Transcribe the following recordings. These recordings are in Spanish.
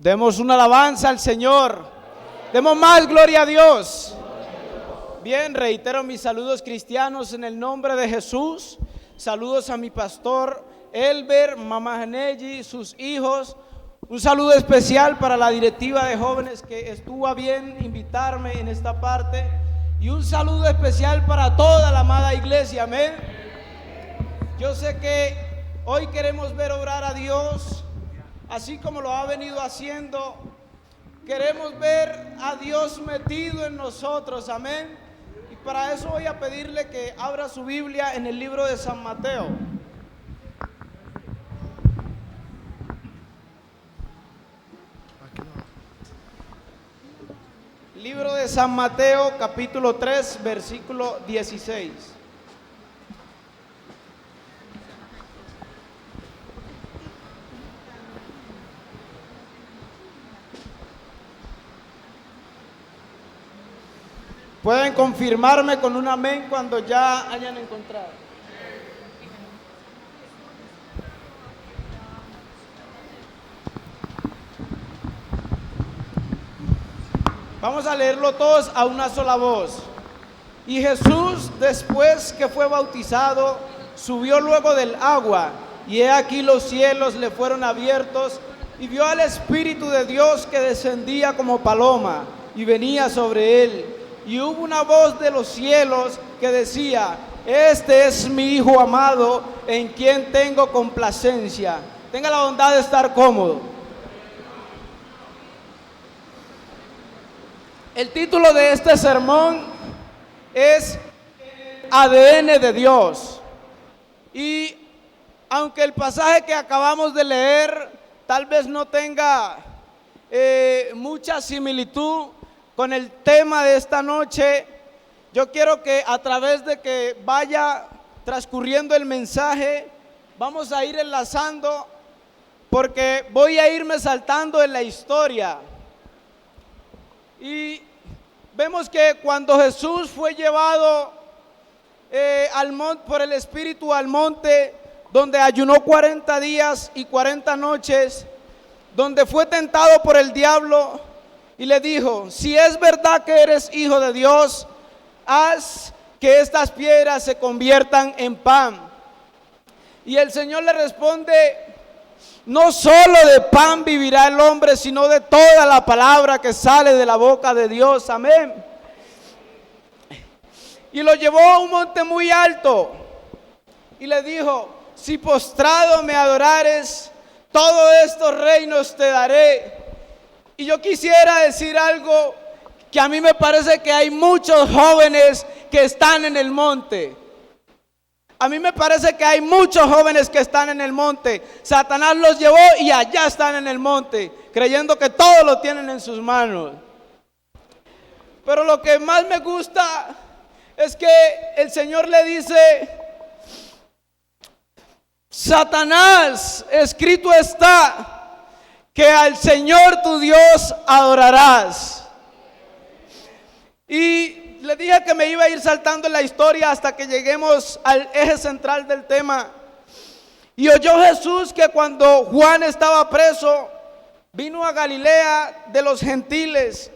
Demos una alabanza al Señor. Demos más gloria a Dios. Bien, reitero mis saludos cristianos en el nombre de Jesús. Saludos a mi pastor Elber, mamá Janeji, sus hijos. Un saludo especial para la directiva de jóvenes que estuvo a bien invitarme en esta parte. Y un saludo especial para toda la amada iglesia, amén. Yo sé que hoy queremos ver obrar a Dios, así como lo ha venido haciendo. Queremos ver a Dios metido en nosotros, amén. Y para eso voy a pedirle que abra su Biblia en el libro de San Mateo. Libro de San Mateo, capítulo 3, versículo 16. Pueden confirmarme con un amén cuando ya hayan encontrado. Vamos a leerlo todos a una sola voz. Y Jesús, después que fue bautizado, subió luego del agua, y he aquí los cielos le fueron abiertos, y vio al Espíritu de Dios que descendía como paloma, y venía sobre él. Y hubo una voz de los cielos que decía: este es mi Hijo amado, en quien tengo complacencia. Tenga la bondad de estar cómodo. El título de este sermón es ADN de Dios. Y aunque el pasaje que acabamos de leer tal vez no tenga mucha similitud con el tema de esta noche, yo quiero que a través de que vaya transcurriendo el mensaje, vamos a ir enlazando, porque voy a irme saltando en la historia. Y vemos que cuando Jesús fue llevado al monte, por el Espíritu al monte, donde ayunó 40 días y 40 noches, donde fue tentado por el diablo, y le dijo: si es verdad que eres hijo de Dios, haz que estas piedras se conviertan en pan. Y el Señor le responde: no solo de pan vivirá el hombre, sino de toda la palabra que sale de la boca de Dios, amén. Y lo llevó a un monte muy alto y le dijo: si postrado me adorares, todos estos reinos te daré. Y yo quisiera decir algo, que a mí me parece que hay muchos jóvenes que están en el monte. A mí me parece que hay muchos jóvenes que están en el monte. Satanás los llevó y allá están en el monte, creyendo que todo lo tienen en sus manos. Pero lo que más me gusta es que el Señor le dice: Satanás, escrito está que al Señor tu Dios adorarás. Y le dije que me iba a ir saltando en la historia hasta que lleguemos al eje central del tema. Y oyó Jesús que cuando Juan estaba preso, vino a Galilea de los gentiles,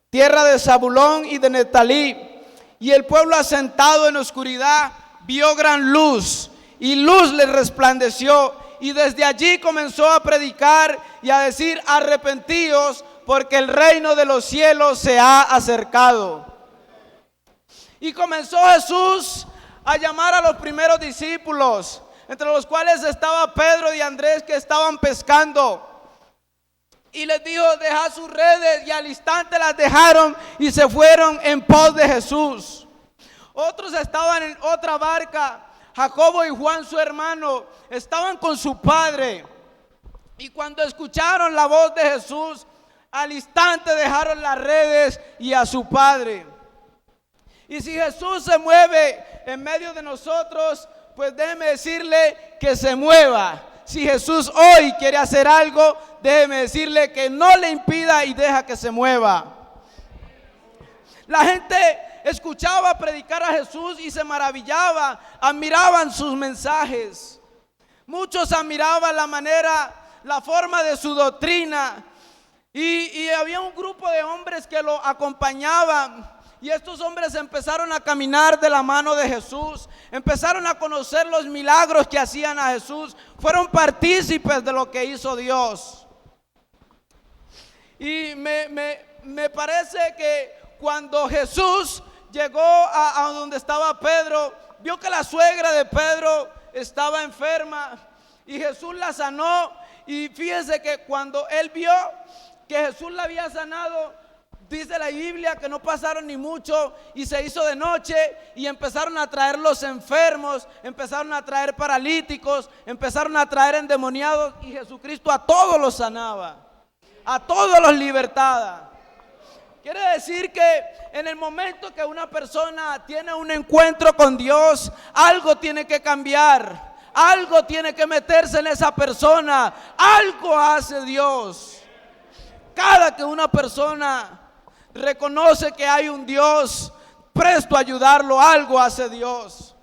tierra de Zabulón y de Neftalí, y el pueblo asentado en oscuridad vio gran luz, y luz le resplandeció, y desde allí comenzó a predicar y a decir: arrepentíos, porque el reino de los cielos se ha acercado. Y comenzó Jesús a llamar a los primeros discípulos, entre los cuales estaba Pedro y Andrés, que estaban pescando. Y les dijo: dejad sus redes, y al instante las dejaron y se fueron en pos de Jesús. Otros estaban en otra barca, Jacobo y Juan su hermano, estaban con su padre. Y cuando escucharon la voz de Jesús, al instante dejaron las redes y a su padre. Y si Jesús se mueve en medio de nosotros, pues déjeme decirle que se mueva. Si Jesús hoy quiere hacer algo, déjeme decirle que no le impida y deja que se mueva. La gente escuchaba predicar a Jesús y se maravillaba, admiraban sus mensajes. Muchos admiraban la manera, la forma de su doctrina. Y había un grupo de hombres que lo acompañaban. Y estos hombres empezaron a caminar de la mano de Jesús, empezaron a conocer los milagros que hacían a Jesús, fueron partícipes de lo que hizo Dios. Y me parece que cuando Jesús llegó a donde estaba Pedro, vio que la suegra de Pedro estaba enferma y Jesús la sanó. Y fíjense que cuando él vio que Jesús la había sanado, dice la Biblia que no pasaron ni mucho y se hizo de noche y empezaron a traer los enfermos, empezaron a traer paralíticos, empezaron a traer endemoniados y Jesucristo a todos los sanaba, a todos los libertaba. Quiere decir que en el momento que una persona tiene un encuentro con Dios, algo tiene que cambiar, algo tiene que meterse en esa persona, algo hace Dios. Cada que una persona reconoce que hay un Dios presto a ayudarlo, algo hace Dios.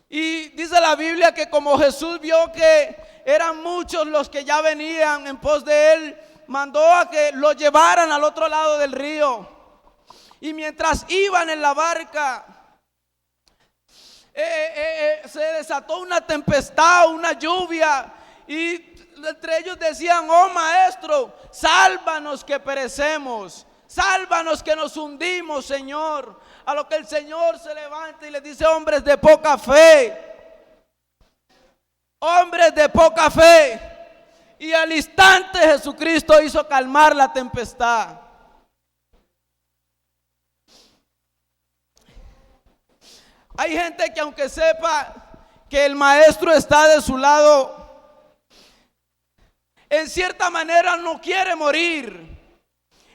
Y dice la Biblia que como Jesús vio que eran muchos los que ya venían en pos de él, mandó a que lo llevaran al otro lado del río. Y mientras iban en la barca, se desató una tempestad, una lluvia, y entre ellos decían: oh maestro, sálvanos que perecemos, sálvanos que nos hundimos, Señor. A lo que el Señor se levanta y les dice: hombres de poca fe, hombres de poca fe. Y al instante Jesucristo hizo calmar la tempestad. Hay gente que aunque sepa que el maestro está de su lado, en cierta manera no quiere morir.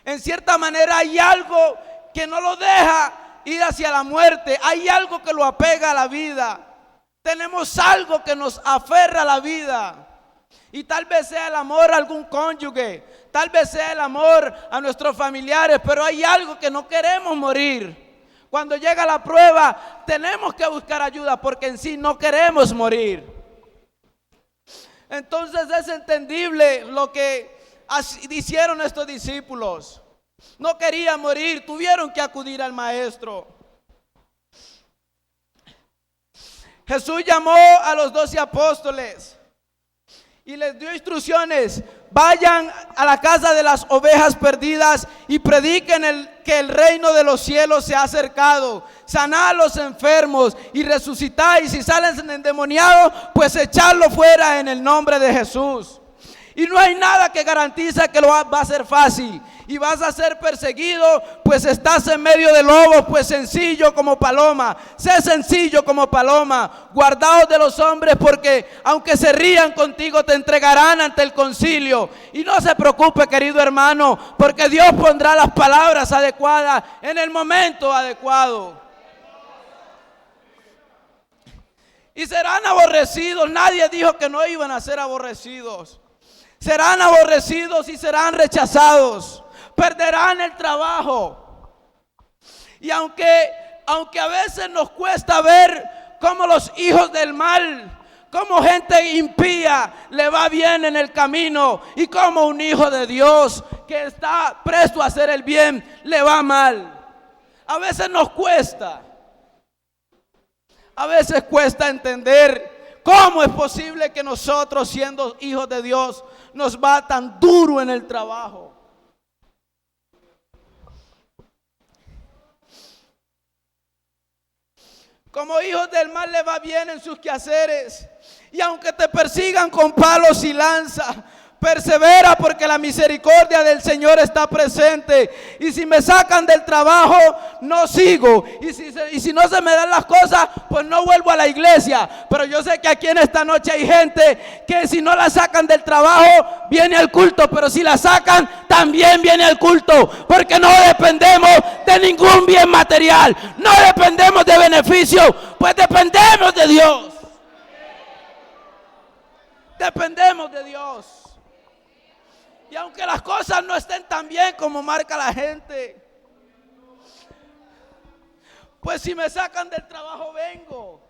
En cierta manera hay algo que no lo deja ir hacia la muerte. Hay algo que lo apega a la vida. Tenemos algo que nos aferra a la vida. Y tal vez sea el amor a algún cónyuge, tal vez sea el amor a nuestros familiares, pero hay algo que no queremos morir. Cuando llega la prueba, tenemos que buscar ayuda porque en sí no queremos morir. Entonces es entendible lo que hicieron estos discípulos. No querían morir, tuvieron que acudir al maestro. Jesús llamó a los 12 apóstoles y les dio instrucciones: vayan a la casa de las ovejas perdidas y prediquen que el reino de los cielos se ha acercado. Sanad a los enfermos y resucitad, y si salen endemoniados, pues echarlo fuera en el nombre de Jesús. Y no hay nada que garantiza que lo va a ser fácil. Y vas a ser perseguido, pues estás en medio de lobos, pues sencillo como paloma. Sé sencillo como paloma. Guardaos de los hombres, porque aunque se rían contigo, te entregarán ante el concilio. Y no se preocupe, querido hermano, porque Dios pondrá las palabras adecuadas en el momento adecuado. Y serán aborrecidos. Nadie dijo que no iban a ser aborrecidos. Serán aborrecidos y serán rechazados. Perderán el trabajo. Y aunque a veces nos cuesta ver cómo los hijos del mal, cómo gente impía le va bien en el camino, y cómo un hijo de Dios que está presto a hacer el bien le va mal. A veces nos cuesta. A veces cuesta entender cómo es posible que nosotros, siendo hijos de Dios, nos va tan duro en el trabajo. Como hijos del mal le va bien en sus quehaceres. Y aunque te persigan con palos y lanza, persevera, porque la misericordia del Señor está presente. Y si me sacan del trabajo, no sigo. Y si no se me dan las cosas, pues no vuelvo a la iglesia. Pero yo sé que aquí en esta noche hay gente que si no la sacan del trabajo, viene al culto. Pero si la sacan, también viene al culto. Porque no dependemos de ningún bien material. No dependemos de beneficio, pues dependemos de Dios. Dependemos de Dios. Y aunque las cosas no estén tan bien como marca la gente, pues si me sacan del trabajo vengo.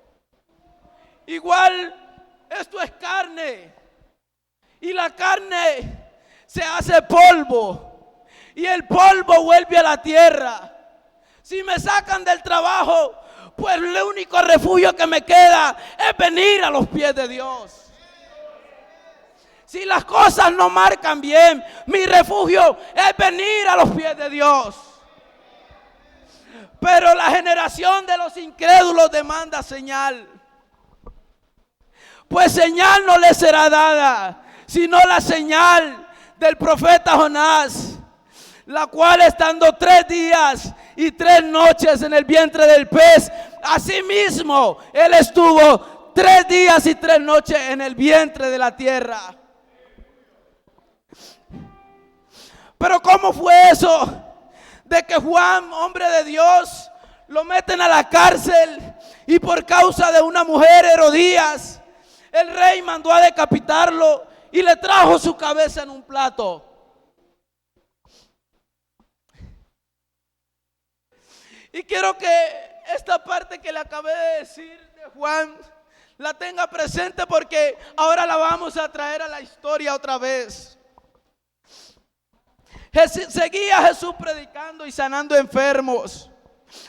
Igual esto es carne. Y la carne se hace polvo y el polvo vuelve a la tierra. Si me sacan del trabajo, pues el único refugio que me queda es venir a los pies de Dios. Si las cosas no marcan bien, mi refugio es venir a los pies de Dios. Pero la generación de los incrédulos demanda señal. Pues señal no les será dada, sino la señal del profeta Jonás, la cual estando 3 días y 3 noches en el vientre del pez, asimismo él estuvo 3 días y 3 noches en el vientre de la tierra. Pero ¿cómo fue eso? De que Juan, hombre de Dios, lo meten a la cárcel y por causa de una mujer, Herodías, el rey mandó a decapitarlo y le trajo su cabeza en un plato. Y quiero que esta parte que le acabé de decir de Juan la tenga presente, porque ahora la vamos a traer a la historia otra vez. Seguía Jesús predicando y sanando enfermos,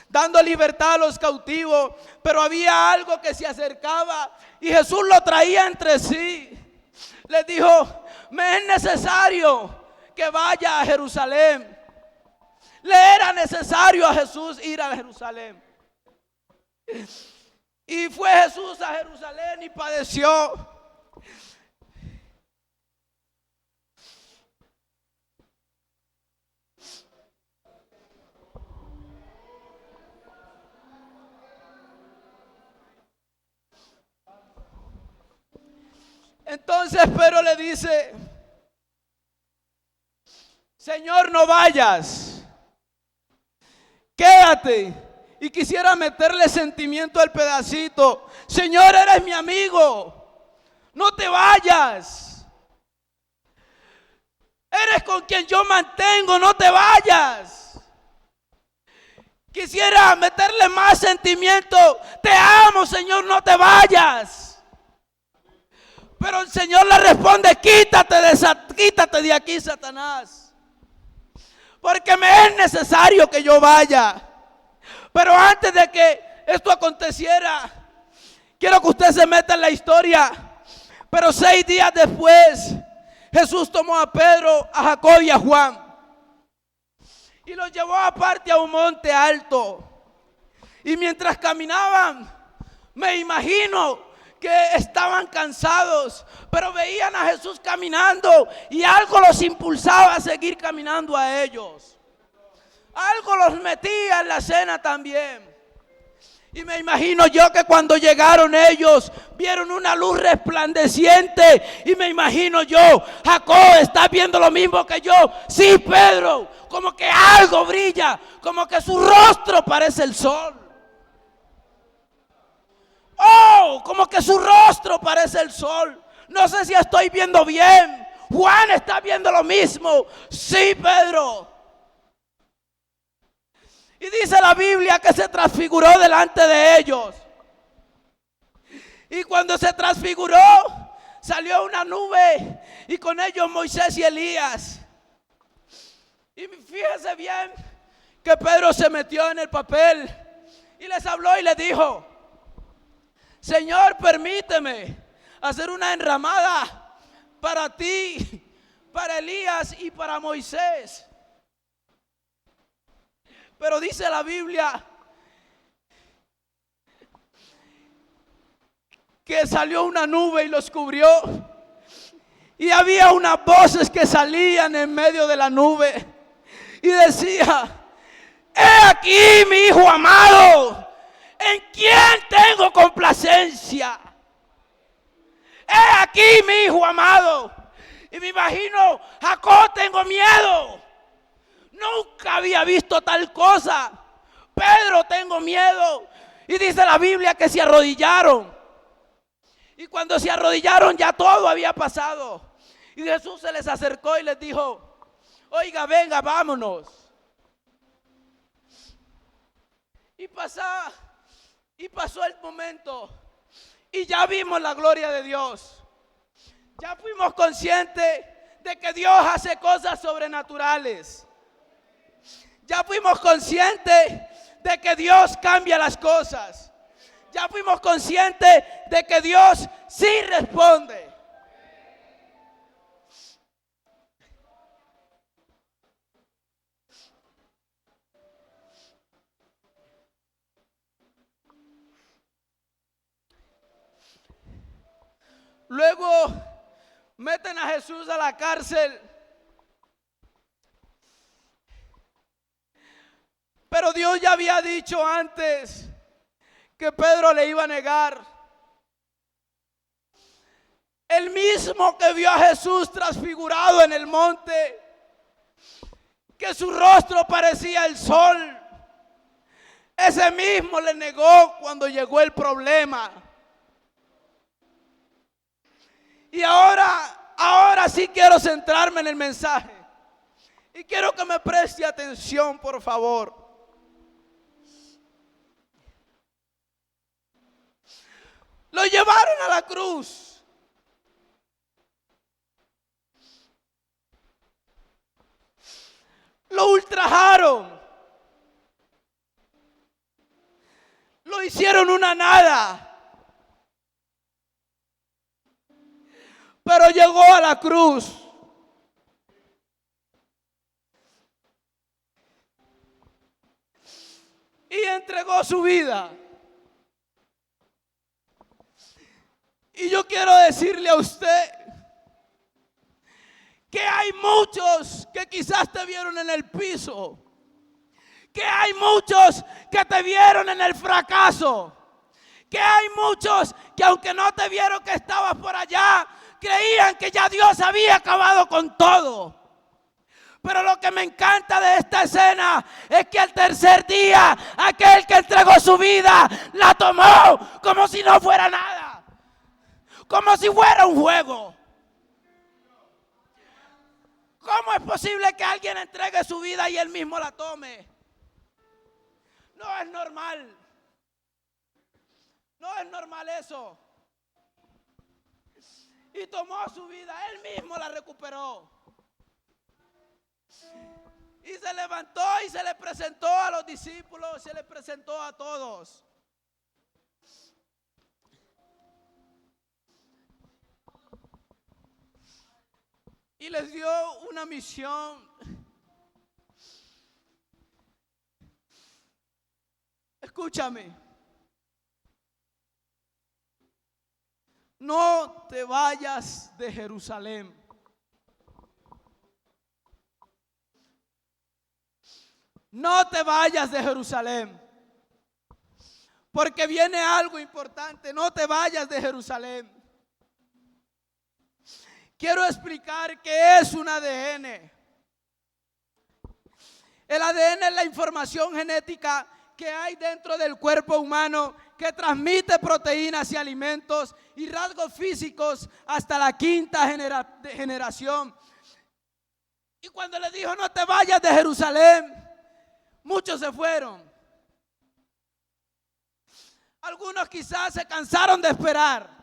dando libertad a los cautivos, pero había algo que se acercaba y Jesús lo traía entre sí. Les dijo: me es necesario que vaya a Jerusalén. Le era necesario a Jesús ir a Jerusalén. Y fue Jesús a Jerusalén y padeció. Entonces Pedro le dice: Señor, no vayas, quédate. Y quisiera meterle sentimiento al pedacito: Señor, eres mi amigo, no te vayas. Eres con quien yo mantengo, no te vayas. Quisiera meterle más sentimiento: te amo, Señor, no te vayas. Pero el Señor le responde: quítate de aquí, Satanás, porque me es necesario que yo vaya. Pero antes de que esto aconteciera, quiero que usted se meta en la historia. Pero 6 días después, Jesús tomó a Pedro, a Jacob y a Juan y los llevó aparte a un monte alto. Y mientras caminaban, me imagino que estaban cansados, pero veían a Jesús caminando y algo los impulsaba a seguir caminando a ellos. Algo los metía en la cena también. Y me imagino yo que cuando llegaron ellos, vieron una luz resplandeciente. Y me imagino yo: Jacob, ¿estás viendo lo mismo que yo? Sí, Pedro, como que algo brilla, como que su rostro parece el sol. Oh, como que su rostro parece el sol. No sé si estoy viendo bien. Juan está viendo lo mismo. Sí, Pedro. Y dice la Biblia que se transfiguró delante de ellos. Y cuando se transfiguró, salió una nube y con ellos Moisés y Elías. Y fíjese bien que Pedro se metió en el papel y les habló y les dijo: Señor, permíteme hacer una enramada para ti, para Elías y para Moisés. Pero dice la Biblia que salió una nube y los cubrió. Y había unas voces que salían en medio de la nube y decía: he aquí mi hijo amado, en quien tengo complacencia. He aquí mi hijo amado. Y me imagino: Jacob, tengo miedo. Nunca había visto tal cosa. Pedro, tengo miedo. Y dice la Biblia que se arrodillaron. Y cuando se arrodillaron ya todo había pasado. Y Jesús se les acercó y les dijo: oiga, venga, vámonos. Y pasó el momento. Y ya vimos la gloria de Dios. Ya fuimos conscientes de que Dios hace cosas sobrenaturales. Ya fuimos conscientes de que Dios cambia las cosas. Ya fuimos conscientes de que Dios sí responde. Luego meten a Jesús a la cárcel. Pero Dios ya había dicho antes que Pedro le iba a negar. El mismo que vio a Jesús transfigurado en el monte, que su rostro parecía el sol, ese mismo le negó cuando llegó el problema. Y ahora sí quiero centrarme en el mensaje. Y quiero que me preste atención, por favor. Lo llevaron a la cruz. Lo ultrajaron. Lo hicieron una nada. Pero llegó a la cruz. Y entregó su vida. Y yo quiero decirle a usted que hay muchos que quizás te vieron en el piso, que hay muchos que te vieron en el fracaso, que hay muchos que aunque no te vieron que estabas por allá, creían que ya Dios había acabado con todo. Pero lo que me encanta de esta escena es que al tercer día aquel que entregó su vida la tomó como si no fuera nada, como si fuera un juego. ¿Cómo es posible que alguien entregue su vida y él mismo la tome? No es normal. No es normal eso. Y tomó su vida, él mismo la recuperó. Y se levantó y se le presentó a los discípulos, se le presentó a todos. Y les dio una misión. Escúchame. No te vayas de Jerusalén. No te vayas de Jerusalén. Porque viene algo importante. No te vayas de Jerusalén. Quiero explicar qué es un ADN. El ADN es la información genética que hay dentro del cuerpo humano que transmite proteínas y alimentos y rasgos físicos hasta la quinta generación. Y cuando le dijo no te vayas de Jerusalén, muchos se fueron. Algunos quizás se cansaron de esperar.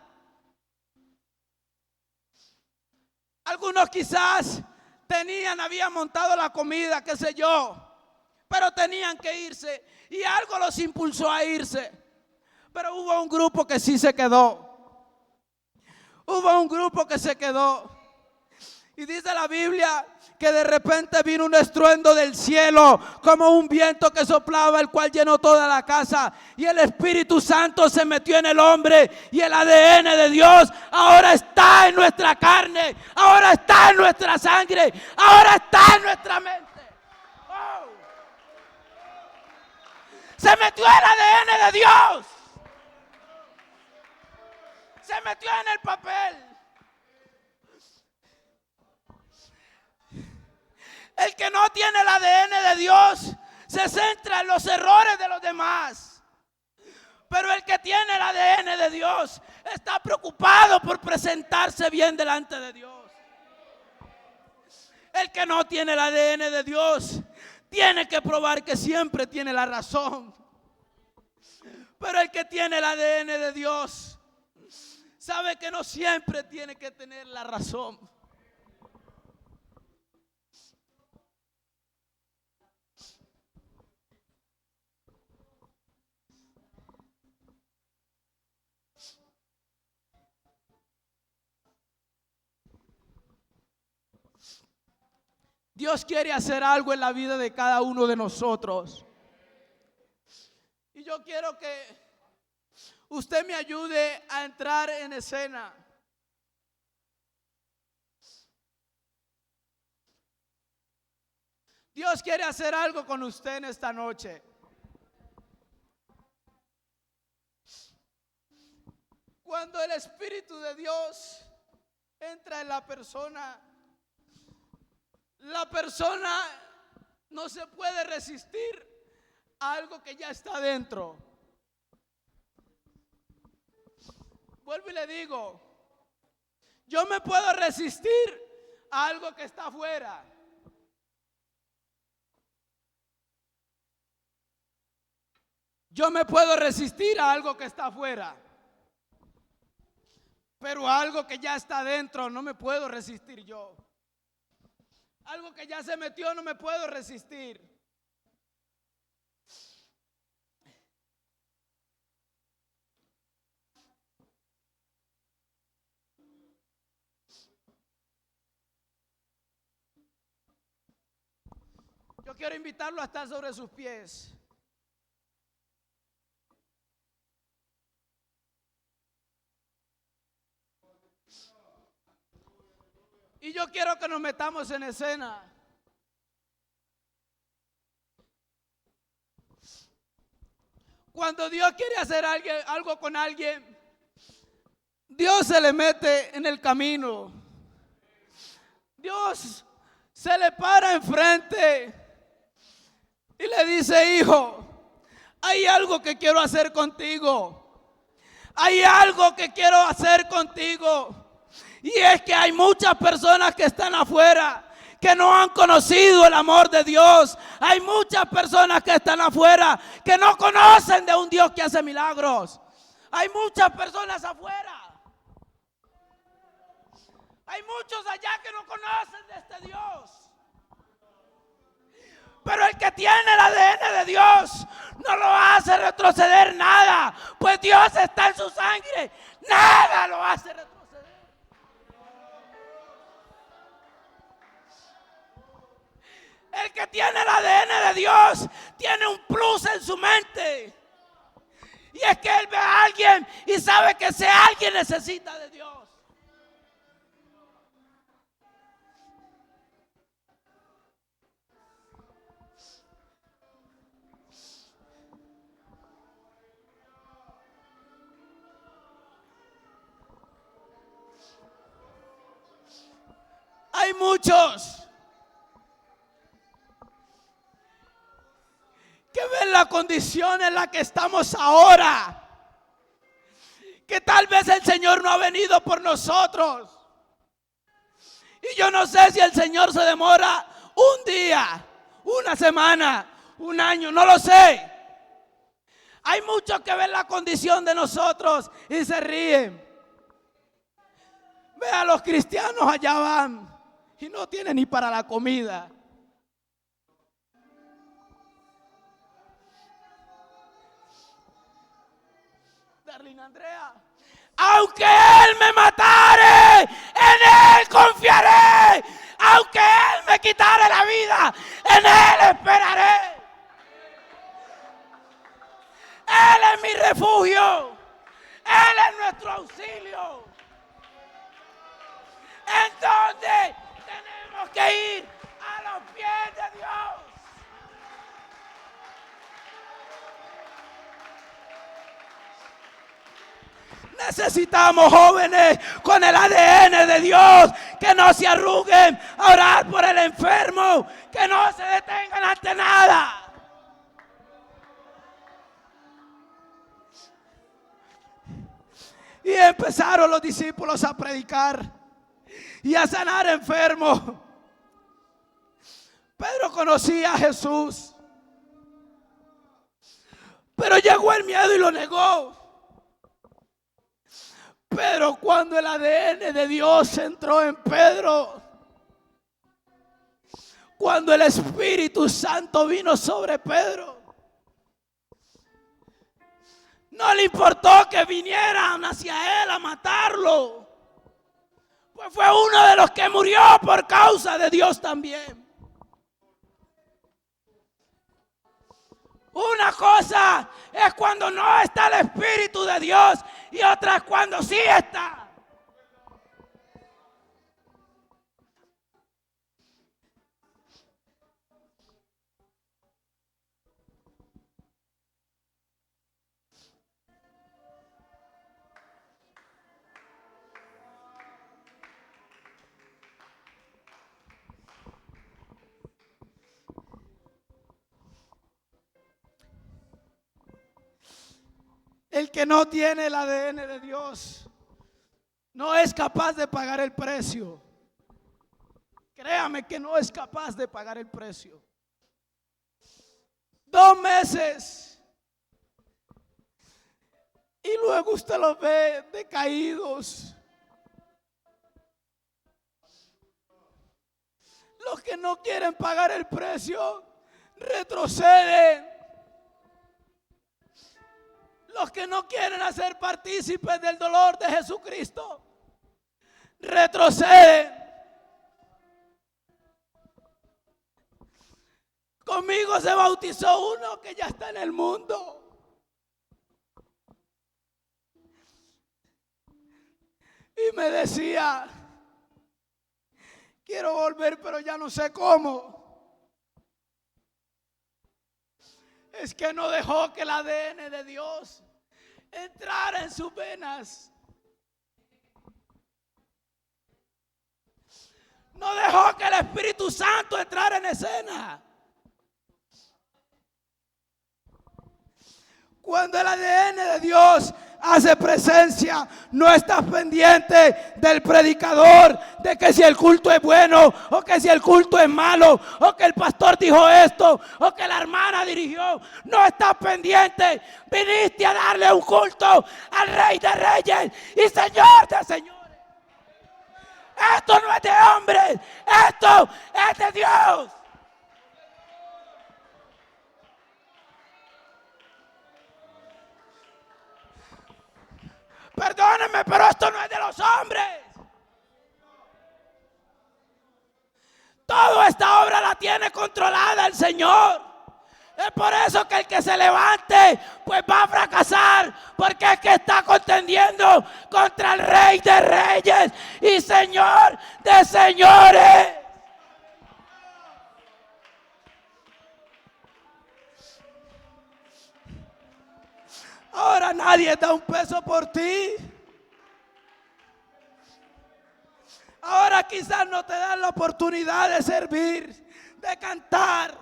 Algunos quizás habían montado la comida, qué sé yo, pero tenían que irse y algo los impulsó a irse. Pero hubo un grupo que sí se quedó. Hubo un grupo que se quedó. Y dice la Biblia que de repente vino un estruendo del cielo, como un viento que soplaba, el cual llenó toda la casa. Y el Espíritu Santo se metió en el hombre. Y el ADN de Dios ahora está en nuestra carne, ahora está en nuestra sangre, ahora está en nuestra mente. Oh. Se metió el ADN de Dios. Se metió en el papel. El que no tiene el ADN de Dios se centra en los errores de los demás. Pero el que tiene el ADN de Dios está preocupado por presentarse bien delante de Dios. El que no tiene el ADN de Dios tiene que probar que siempre tiene la razón. Pero el que tiene el ADN de Dios sabe que no siempre tiene que tener la razón. Dios quiere hacer algo en la vida de cada uno de nosotros. Y yo quiero que usted me ayude a entrar en escena. Dios quiere hacer algo con usted en esta noche. Cuando el Espíritu de Dios entra en la persona no se puede resistir a algo que ya está dentro. Vuelvo y le digo, yo me puedo resistir a algo que está afuera. Yo me puedo resistir a algo que está afuera. Pero a algo que ya está dentro no me puedo resistir yo. Algo que ya se metió no me puedo resistir. Yo quiero invitarlo a estar sobre sus pies. Y yo quiero que nos metamos en escena. Cuando Dios quiere hacer algo con alguien, Dios se le mete en el camino. Dios se le para enfrente y le dice: hijo, hay algo que quiero hacer contigo. Hay algo que quiero hacer contigo. Y es que hay muchas personas que están afuera que no han conocido el amor de Dios. Hay muchas personas que están afuera que no conocen de un Dios que hace milagros. Hay muchas personas afuera. Hay muchos allá que no conocen de este Dios. Pero el que tiene el ADN de Dios no lo hace retroceder nada, pues Dios está en su sangre. Nada lo hace retroceder. El que tiene el ADN de Dios tiene un plus en su mente. Y es que él ve a alguien y sabe que ese alguien necesita de Dios. Hay muchos que ven la condición en la que estamos ahora, que tal vez el Señor no ha venido por nosotros. Y yo no sé si el Señor se demora un día, una semana, un año, no lo sé. Hay muchos que ven la condición de nosotros y se ríen. Ve a los cristianos, allá van y no tienen ni para la comida. Darlene Andrea, aunque Él me matare, en Él confiaré. Aunque Él me quitare la vida, en Él esperaré. Él es mi refugio. Él es nuestro auxilio. Entonces tenemos que ir a los pies de Dios. Necesitamos jóvenes con el ADN de Dios que no se arruguen a orar por el enfermo, que no se detengan ante nada. Y empezaron los discípulos a predicar y a sanar enfermos. Pedro conocía a Jesús, pero llegó el miedo y lo negó. Pero cuando el ADN de Dios entró en Pedro, cuando el Espíritu Santo vino sobre Pedro, no le importó que vinieran hacia él a matarlo, pues fue uno de los que murió por causa de Dios también. Una cosa es cuando no está el Espíritu de Dios y otra es cuando sí está. El que no tiene el ADN de Dios no es capaz de pagar el precio. Créame que no es capaz de pagar el precio. 2 meses y luego usted los ve decaídos. Los que no quieren pagar el precio retroceden. Los que no quieren hacer partícipes del dolor de Jesucristo retroceden. Conmigo se bautizó uno que ya está en el mundo. Y me decía, quiero volver, pero ya no sé cómo. Es que no dejó que el ADN de Dios entrara en sus venas. No dejó que el Espíritu Santo entrara en escena. Cuando el ADN de Dios hace presencia, no estás pendiente del predicador, de que si el culto es bueno o que si el culto es malo, o que el pastor dijo esto o que la hermana dirigió. No estás pendiente. Viniste a darle un culto al Rey de Reyes y Señor de Señores. Esto no es de hombres, esto es de Dios. Perdónenme, pero esto no es de los hombres. Toda esta obra la tiene controlada el Señor. Es por eso que el que se levante pues va a fracasar, porque es que está contendiendo contra el Rey de Reyes y Señor de Señores. Ahora nadie da un peso por ti. Ahora quizás no te dan la oportunidad de servir, de cantar.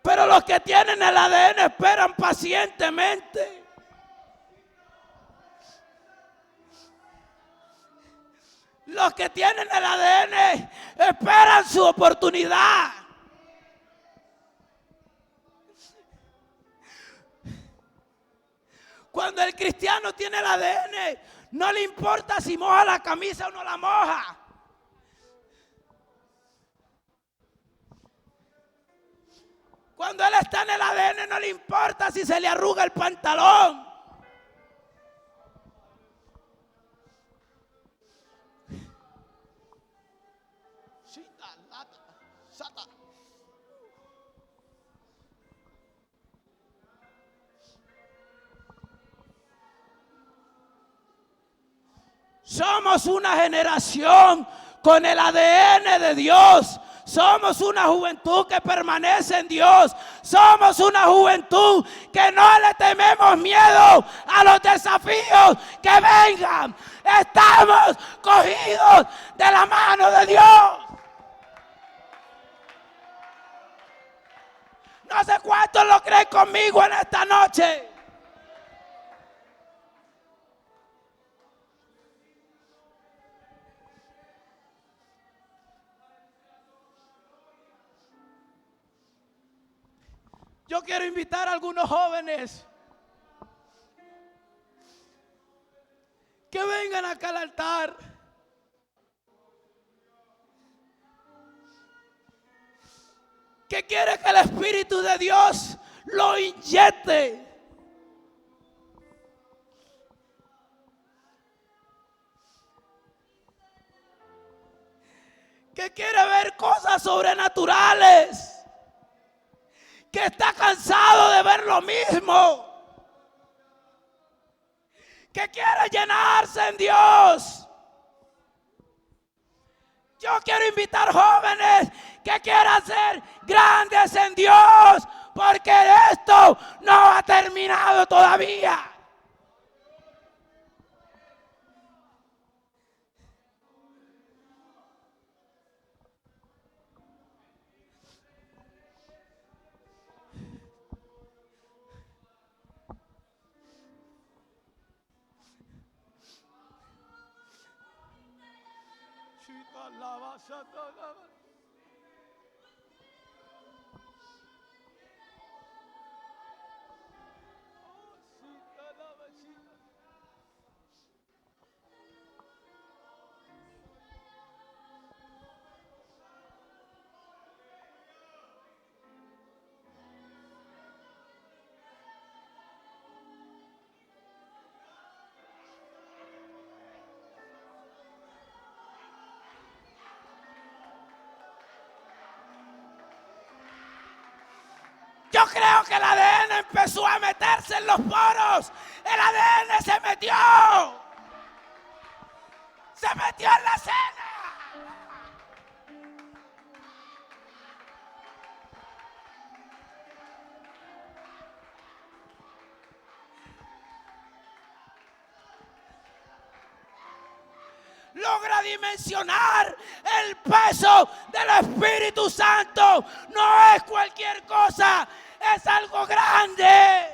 Pero los que tienen el ADN esperan pacientemente. Los que tienen el ADN esperan su oportunidad. Cuando el cristiano tiene el ADN, no le importa si moja la camisa o no la moja. Cuando él está en el ADN, no le importa si se le arruga el pantalón. Somos una generación con el ADN de Dios. Somos una juventud que permanece en Dios. Somos una juventud que no le tememos miedo a los desafíos que vengan. Estamos cogidos de la mano de Dios. No sé cuántos lo creen conmigo en esta noche. Yo quiero invitar a algunos jóvenes que vengan acá al altar. Que quiere que el Espíritu de Dios lo inyecte. Que quiere ver cosas sobrenaturales. que está cansado de ver lo mismo, que quiere llenarse en Dios. Yo quiero invitar jóvenes que quieran ser grandes en Dios, porque esto no ha terminado todavía. Yo creo que el ADN empezó a meterse en los poros. El ADN se metió en la cena. Logra dimensionar el peso del Espíritu Santo. No es cualquier cosa, es algo grande.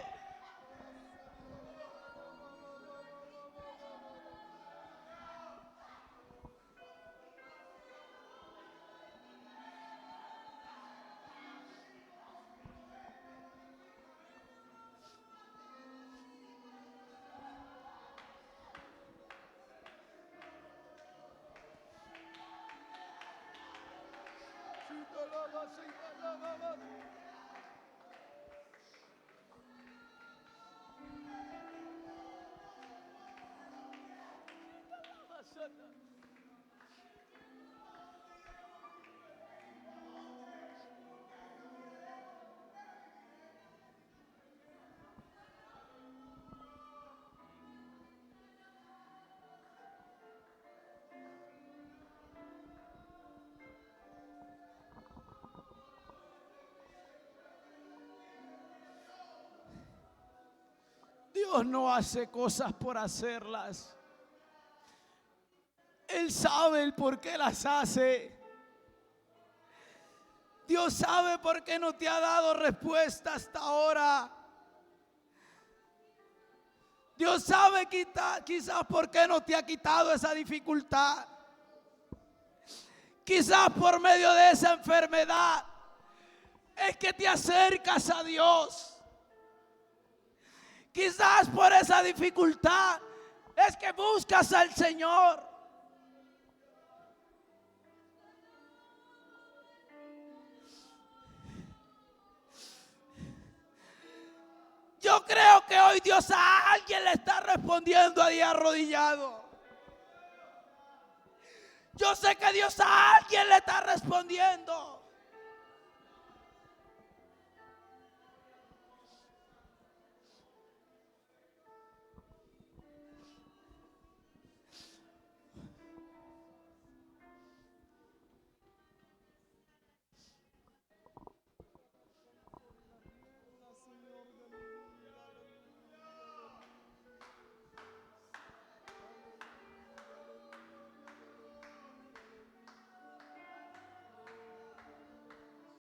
Dios no hace cosas por hacerlas. Él sabe el por qué las hace. Dios sabe por qué no te ha dado respuesta hasta ahora. Dios sabe quizás por qué no te ha quitado esa dificultad. Quizás por medio de esa enfermedad es que te acercas a Dios. Quizás por esa dificultad es que buscas al Señor. Yo creo que hoy Dios a alguien le está respondiendo ahí arrodillado. Yo sé que Dios a alguien le está respondiendo.